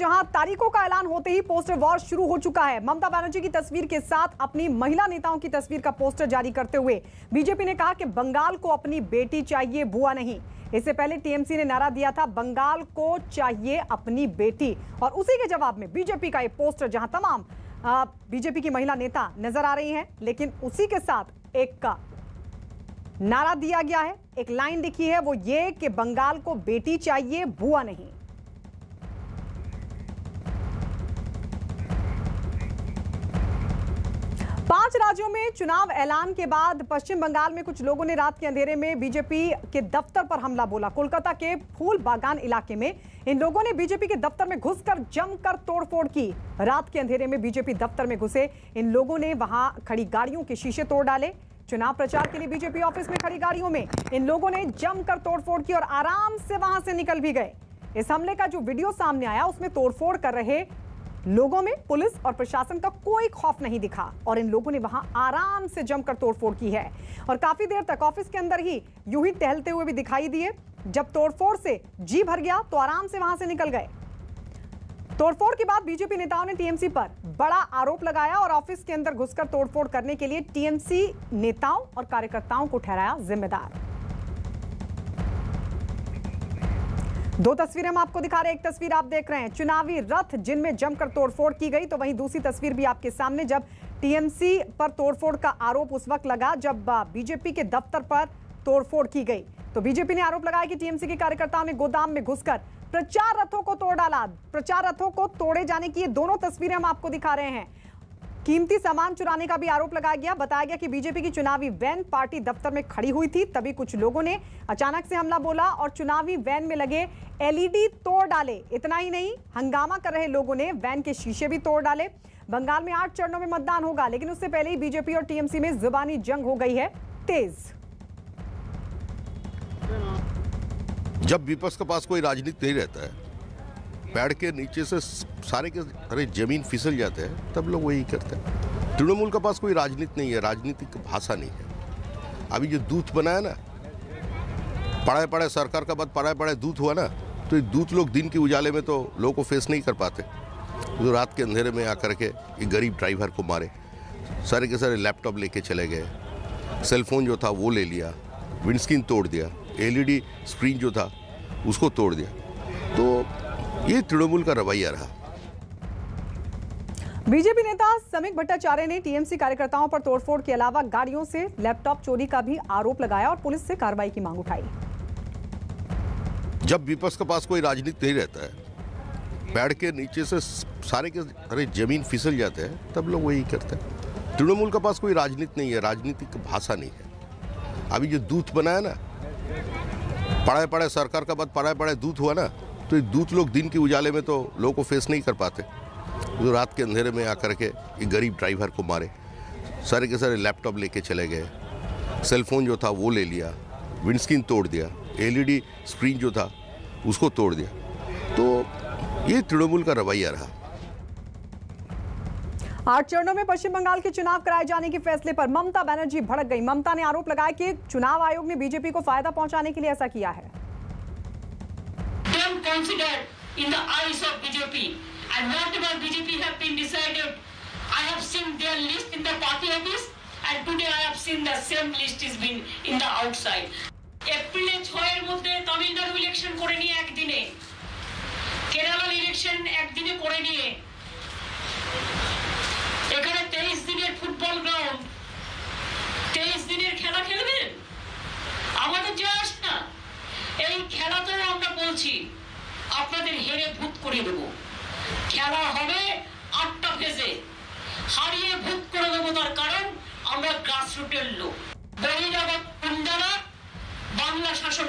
जहां तारीखों का ऐलान होते ही पोस्टर वॉर शुरू हो चुका है। ममता बनर्जी की तस्वीर के साथ अपनी महिला नेताओं की तस्वीर का पोस्टर जारी करते हुए बीजेपी ने कहा कि बंगाल को अपनी बेटी चाहिए, बुआ नहीं। इससे पहले टीएमसी ने नारा दिया था, बंगाल को चाहिए अपनी बेटी, और उसी के जवाब में बीजेपी का एक पोस्टर जहां तमाम बीजेपी की महिला नेता नजर आ रही हैं, लेकिन उसी के साथ एक नारा दिया गया है, एक लाइन लिखी है, वो ये कि बंगाल को बेटी चाहिए, बुआ नहीं। पांच राज्यों में चुनाव ऐलान के बाद पश्चिम बंगाल में कुछ लोगों ने रात के अंधेरे में बीजेपी के दफ्तर पर हमला बोला। कोलकाता के फूल बागान इलाके में इन लोगों ने बीजेपी के दफ्तर में घुसकर जमकर तोड़फोड़ की। रात के अंधेरे में बीजेपी दफ्तर में घुसे इन लोगों ने वहां खड़ी गाड़ियों के शीशे तोड़ डाले। चुनाव प्रचार के लिए बीजेपी ऑफिस में खड़ी गाड़ियों में इन लोगों ने जमकर तोड़फोड़ की और आराम से वहां से निकल भी गए। इस हमले का जो वीडियो सामने आया उसमें तोड़फोड़ कर रहे लोगों में पुलिस और प्रशासन का कोई खौफ नहीं दिखा और इन लोगों ने वहां आराम से जमकर तोड़फोड़ की है और काफी देर तक ऑफिस के अंदर ही यूं ही टहलते हुए भी दिखाई दिए। जब तोड़फोड़ से जी भर गया तो आराम से वहां से निकल गए। तोड़फोड़ के बाद बीजेपी नेताओं ने टीएमसी पर बड़ा आरोप लगाया और ऑफिस के अंदर घुसकर तोड़फोड़ करने के लिए टीएमसी नेताओं और कार्यकर्ताओं को ठहराया जिम्मेदार। दो तस्वीरें हम आपको दिखा रहे हैं। एक तस्वीर आप देख रहे हैं चुनावी रथ जिनमें जमकर तोड़फोड़ की गई, तो वहीं दूसरी तस्वीर भी आपके सामने जब टीएमसी पर तोड़फोड़ का आरोप उस वक्त लगा जब बीजेपी के दफ्तर पर तोड़फोड़ की गई। तो बीजेपी ने आरोप लगाया कि टीएमसी के कार्यकर्ताओं ने गोदाम में घुसकर प्रचार रथों को तोड़ डाला। प्रचार रथों को तोड़े जाने की ये दोनों तस्वीरें हम आपको दिखा रहे हैं। कीमती सामान चुराने का भी आरोप लगाया गया। बताया गया कि बीजेपी की चुनावी वैन पार्टी दफ्तर में खड़ी हुई थी, तभी कुछ लोगों ने अचानक से हमला बोला और चुनावी वैन में लगे एलईडी तोड़ डाले। इतना ही नहीं, हंगामा कर रहे लोगों ने वैन के शीशे भी तोड़ डाले। बंगाल में 8 चरणों में मतदान होगा, लेकिन उससे पहले ही बीजेपी और टीएमसी में जुबानी जंग हो गई है तेज। जब विपक्ष के पास कोई राजनीति नहीं रहता है, पैर के नीचे से सारे के सारे जमीन फिसल जाते हैं, तब लोग वही करते हैं। तृणमूल के पास कोई राजनीति नहीं है, राजनीतिक भाषा नहीं है। अभी जो दूत बना है ना, पढ़ाए पढ़ाए सरकार का बाद पढ़ाए पढ़ाए दूत हुआ ना, तो ये दूत लोग दिन के उजाले में तो लोगों को फेस नहीं कर पाते, तो रात के अंधेरे में आकर के ये गरीब ड्राइवर को मारे। सारे के सारे लैपटॉप लेके चले गए, सेलफोन जो था वो ले लिया, विंडस्क्रीन तोड़ दिया, एलईडी स्क्रीन जो था उसको तोड़ दिया। तो ये तृणमूल का रवैया रहा। बीजेपी नेता समीक भट्टाचार्य ने टीएमसी कार्यकर्ताओं पर तोड़फोड़ के अलावा गाड़ियों से लैपटॉप चोरी का भी आरोप लगाया और पुलिस से कार्रवाई की मांग उठाई। जब विपक्ष के पास कोई राजनीति नहीं रहता है, पैर के नीचे से सारे के सारे जमीन फिसल जाते हैं, तब लोग वही करते हैं। तृणमूल के पास कोई राजनीति नहीं है, राजनीतिक भाषा नहीं है। अभी जो दूत बना है ना, पढ़ाए पढ़ाए सरकार का बाद पढ़ाए पढ़ाए दूत हुआ ना, तो ये दूत लोग दिन के उजाले में तो लोगों को फेस नहीं कर पाते, तो रात के अंधेरे में आकर के ये गरीब ड्राइवर को मारे। सारे के सारे लैपटॉप लेके चले गए, सेलफोन जो था वो ले लिया, विंडस्क्रीन तोड़ दिया, एलईडी स्क्रीन जो था उसको तोड़ दिया। तो ये तृणमूल का रवैया रहा। 8 चरणों में पश्चिम बंगाल के चुनाव कराए जाने के फैसले पर ममता बनर्जी भड़क गई। ममता ने आरोप लगाया कि चुनाव आयोग ने बीजेपी को फायदा पहुंचाने के लिए ऐसा किया है। Don't consider in the eyes of BJP and whatever BJP have been decided, I have seen their list in the party office and today I have seen the same list is been in the outside. এপ্রিলে 6 এর মধ্যে Tamil Nadu election করে নিয়ে একদিনে, Kerala election একদিনে করে নিয়ে, এখানে 23 দিনের ফুটবল গ্রাউন্ড, 23 দিনের খেলা খেলবেন? আমাদের যে আসে না, এই খেলাতেও আমরা বলছি আপনাদের হেরে ভূত করে দেব। খেলা হবে 8টা ফেজে, হারিয়ে ভূত করে দেবো। তার কারণ আমরা গ্রাসরুটের লোক, বহিরাগত গুন্ডারা বাংলা শাসন